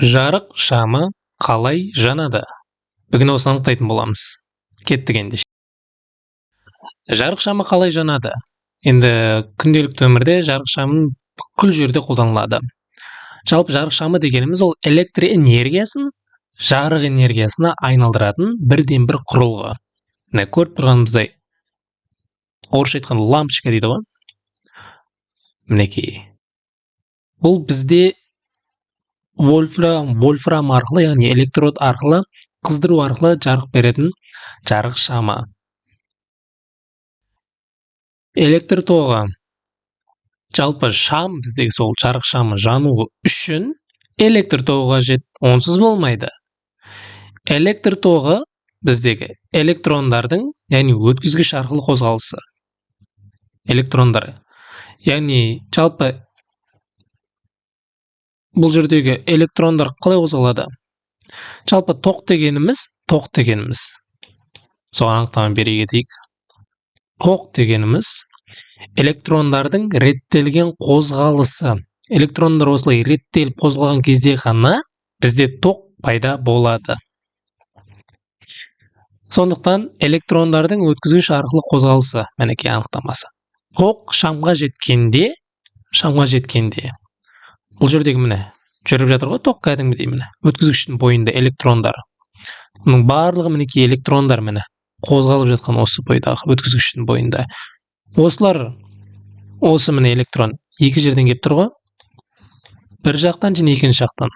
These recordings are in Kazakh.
Жарық шамы қалай жанады? Бүгін осыны анықтайтын боламыз. Кеттік ендеше. Жарық шамы қалай жанады? Енді күнделікті өмірде жарық шамы бүкіл жерде қолданылады. Жалпы жарық шамы дегеніміз ол электр энергиясын жарық энергиясына айналдыратын бірден бір құрылғы. Міне көріп тұрғанымыздай, орысша айтқанда лампочка дейді ғой. Мінекей. Бұл бізде вольфрам арқылы, яғни электрод арқылы, қыздыру арқылы жарық беретін жарық шамы. Электр тоғы. Жалпы шам біздегі сол жарық шамы жануы үшін электр тоғы қажет, онсыз болмайды. Электр тоғы біздегі электрондардың, яғни өткізгіш арқылы қозғалысы. Электрондар. Яғни жалпы бұл жердегі электрондар қалай қозғалады? Жалпы тоқ дегеніміз. Соған анықтама бере кетейік. Тоқ дегеніміз электрондардың реттелген қозғалысы. Электрондар осылай реттеліп қозғалған кезде ғана бізде тоқ пайда болады. Сондықтан электрондардың өткізгіш арқылы қозғалысы, мінекей анықтамасы. Тоқ шамға жеткенде, бұл жердегі міне жүріп жатыр ғой, тоқ кәдімгідей міне өткізгіштің бойында электрондар. Бұның барлығы мінекей электрондар міне қозғалып жатқан осы бойдағы өткізгіштің бойында. Осы міне электрон екі жерден келіп тұр ғой. Бір жақтан және екінші жақтан.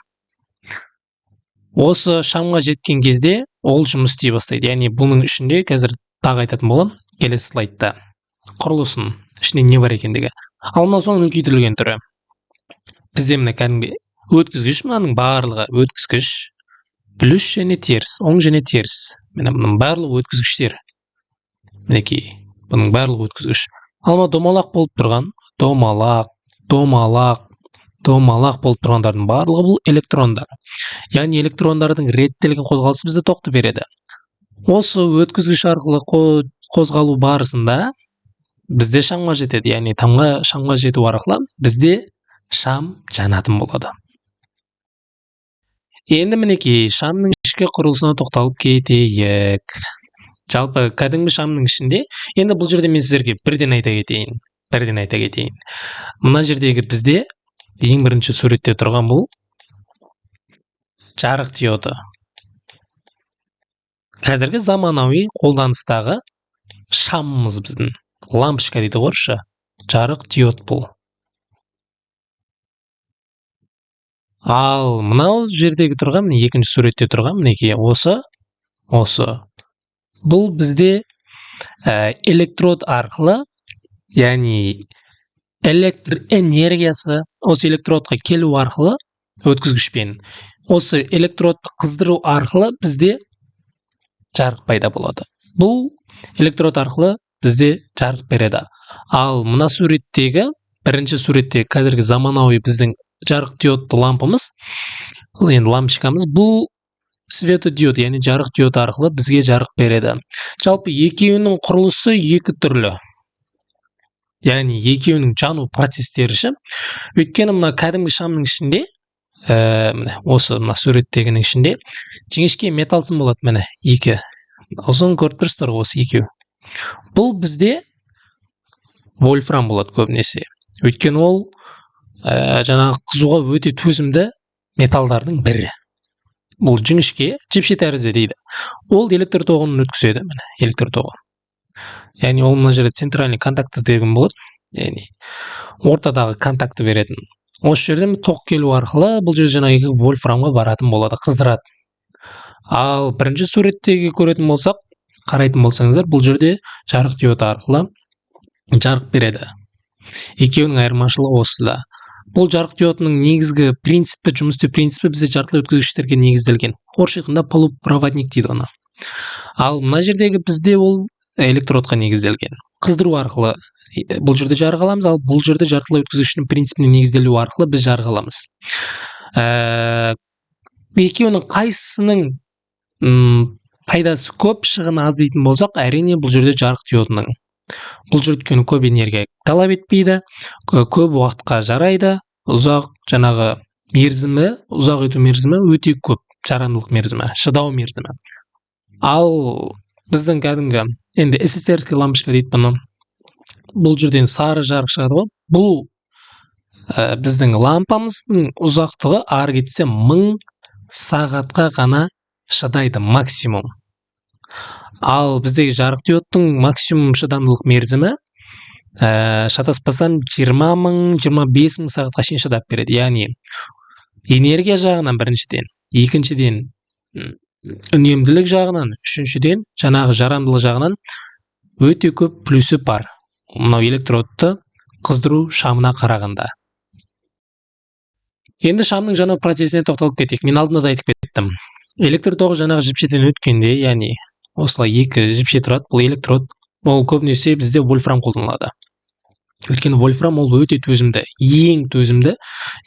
Осы шамға жеткен кезде ол жұмыс істей бастайды. Яғни бұның ішінде қазір тағы айтатын болам, келесі слайдта құрылысын, ішінде не бар екендігі. Ал мынау соның үлкейтілген түрі. Бізде міне кәдімгі өткізгіш, мынаның барлығы өткізгіш, плюс және теріс, оң және теріс. Міне бұның барлығы өткізгіштер. Мінекей, бұның барлығы өткізгіш. Ал мына домалақ болып тұрған, домалақ болып тұрғандардың барлығы бұл электрондар. Яғни электрондардың реттелген қозғалысы бізде тоқты береді. Осы өткізгіш арқылы қозғалу барысында бізде шамға жетеді. Яғни шамға жету арқылы бізде шам жанатын болады. Енді мінекей шамның ішкі құрылысына тоқталып кетейік. Жалпы кәдімгі шамның ішінде, енді бұл жерде мен сіздерге бірден айта кетейін. Мына жердегі бізде ең бірінші суретте тұрған бұл жарық диоды. Қазіргі заманауи қолданыстағы шамымыз біздің. Лампочка дейді орысша. Жарық диод бұл. Ал мынау жердегі тұрған, міне екінші суретте тұрған, мінекей осы. Бұл бізде электрод арқылы, яғни электр энергиясы осы электродқа келу арқылы өткізгішпен. Осы электродты қыздыру арқылы бізде жарық пайда болады. Бұл электрод арқылы бізде жарық береді. Ал мына суреттегі, бірінші суретте қазіргі заманауи біздің жарық диодты лампамыз, енді лампочкамыз, бұл светодиод, яғни жарық диод арқылы бізге жарық береді. Жалпы екеуінің құрылысы екі түрлі. Яғни екеуінің жану процестері. Өйткені мына кәдімгі шамның ішінде, осы мына суреттегінің ішінде жіңішке металл сым болады, міне екі. Осыны көріп тұрсыздар ғой, осы екеу. Бұл бізде вольфрам болады көбінесе. Өйткені ол жаңағы қызуға өте төзімді металдардың бірі. Бұл жіңішке, жіпше тәрізді дейді. Ол электр тоғын өткізеді, міне, электр тоғы. Яғни ол мына жерде центральный контакты деген болады. Яғни ортадағы контакты беретін. Осы жерде тоқ келу арқылы бұл жерде жаңағы вольфрамға баратын болады, қыздырады. Ал бірінші суреттегі көретін болсақ, қарайтын болсаңыздар, бұл жерде жарық диод арқылы жарық береді. Екеуінің айырмашылығы осыда. Бұл жарық диодының негізгі принципі, жұмыс істеу принципі бізде жартылай өткізгіштерге негізделген. Орысша айтқанда полупроводник дейді оны. Ал мына жердегі бізде ол электродқа негізделген. Қыздыру арқылы бұл жерде жарық аламыз, ал бұл жерде жартылай өткізгіштің принципіне негізделу арқылы біз жарық аламыз. Екеуінің қайсысының пайдасы көп, шығыны аз дейтін болсақ, әрине бұл жерде жарық диодының. Бұл жерде көп энергия талап етпейді, көп уақытқа жарайды, ұзақ жаңағы мерзімі, ұзақ өту мерзімі өте көп, жарамдылық мерзімі, шыдау мерзімі. Ал біздің кәдімгі енді СССРский лампочка дейді бұны. Бұл жерден сары жарық шығады ғой. Бұл біздің лампамыздың ұзақтығы ары кетсе 1000 сағатқа ғана шыдайды максимум. Ал біздегі жарық диодтың максимум шыдамдылық мерзімі шатаспасам 20 000, 25 000 сағатқа шейін шыдап береді. Яғни энергия жағынан біріншіден, екіншіден үнемділік жағынан, үшіншіден жаңағы жарамдылық жағынан өте көп плюсы бар. Мынау электродты қыздыру шамына қарағанда. Енді шамның жану процесіне тоқталып кетейік. Мен алдында да айтып кеттім. Электр тоғы жаңағы жіпшеден өткенде, яғни осылай екі жіпше тұрады. Бұл электрод, ол көбінесе бізде вольфрам қолданылады. Өйткені вольфрам ол өте төзімді, ең төзімді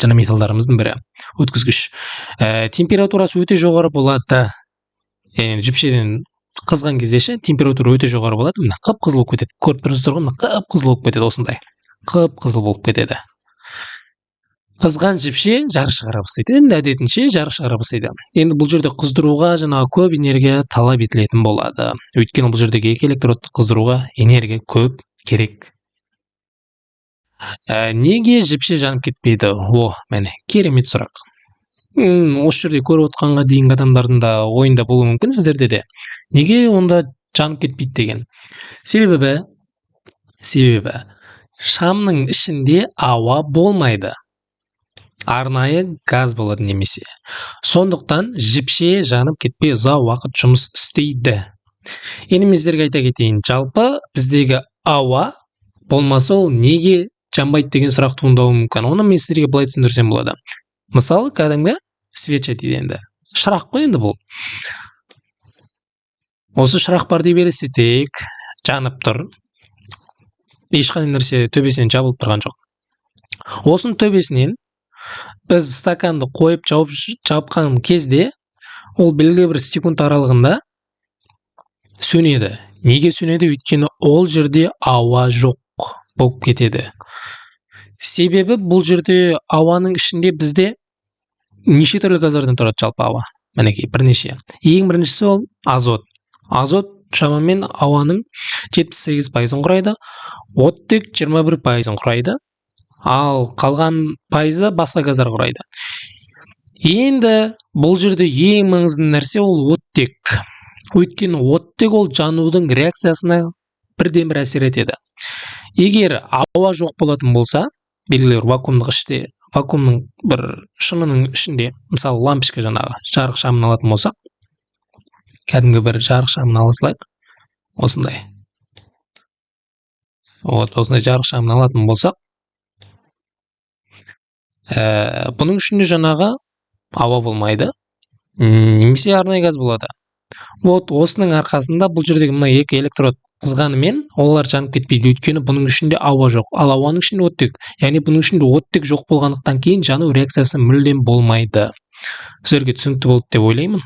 жаңа металдарымыздың бірі, өткізгіш. Температурасы өте жоғары болады. Яғни жіпшеден қызған кезде температура өте жоғары болады. Мына қып-қызыл болып кетеді. Көріп тұрсыздар ғой, мына қып-қызыл болып кетеді осындай. Қып-қызыл болып кетеді. Қызған жіпше жарық шығара бастайды. Енді әдетінше жарық шығара бастайды. Енді бұл жерде қыздыруға жаңағы көп энергия талап етілетін болады. Өйткені бұл жердегі екі электродты қыздыруға энергия көп керек. Неге жіпше жанып кетпейді? Міне, керемет сұрақ. Осы жерде көріп отқанға дейінгі адамдардың да ойында болуы мүмкін, сіздерде де. Неге онда жанып кетпейді деген? Себебі шамның ішінде ауа болмайды. Арнайы газ болады немесе. Сондықтан жіпше жанып кетпей ұзақ уақыт жұмыс істейді. Енді мен сіздерге айта кетейін, жалпы біздегі ауа болмаса ол неге жанбайды деген сұрақ туындауы мүмкін. Оны мен сіздерге былай түсіндірсем болады. Мысалы, кәдімгі свеча дейді енді. Шырақ қой енді бұл. Осы шырақ бар деп елестетейік, жанып тұр. Ешқандай нәрсе төбесінен жабылып тұрған жоқ. Осының төбесінен біз стаканды қойып жапқан кезде ол белгілі бір секунд аралығында сөнеді. Неге сөнеді? Өйткені ол жерде ауа жоқ болып кетеді. Себебі бұл жерде ауаның ішінде бізде неше түрлі газдардан тұрады жалпы ауа. Мінекей, бірнеше. Ең біріншісі ол азот. Азот шамамен ауаның 78% құрайды, оттек 21% құрайды. Ал қалған пайызы басқа газдар құрайды. Енді бұл жерде ең маңызды нәрсе ол оттек. Өйткені оттек ол жанудың реакциясына бірден-бір әсер етеді. Егер ауа жоқ болатын болса, белгілі бір вакуумның бір шынының ішінде, мысалы лампочка жаңағы жарық шамын алатын болсақ, кәдімгі бір жарық шамын ала салайық. Осындай. Осындай жарық шамын алатын болсақ, бұның ішінде жаңағы ауа болмайды, немесе арнайы газ болады. Осының арқасында бұл жердегі мына екі электрод қызғанымен олар жанып кетпейді, өйткені бұның ішінде ауа жоқ. Ал ауаның ішінде оттек. Яғни бұның ішінде оттек жоқ болғандықтан кейін жану реакциясы мүлдем болмайды. Сіздерге түсінікті болды деп ойлаймын.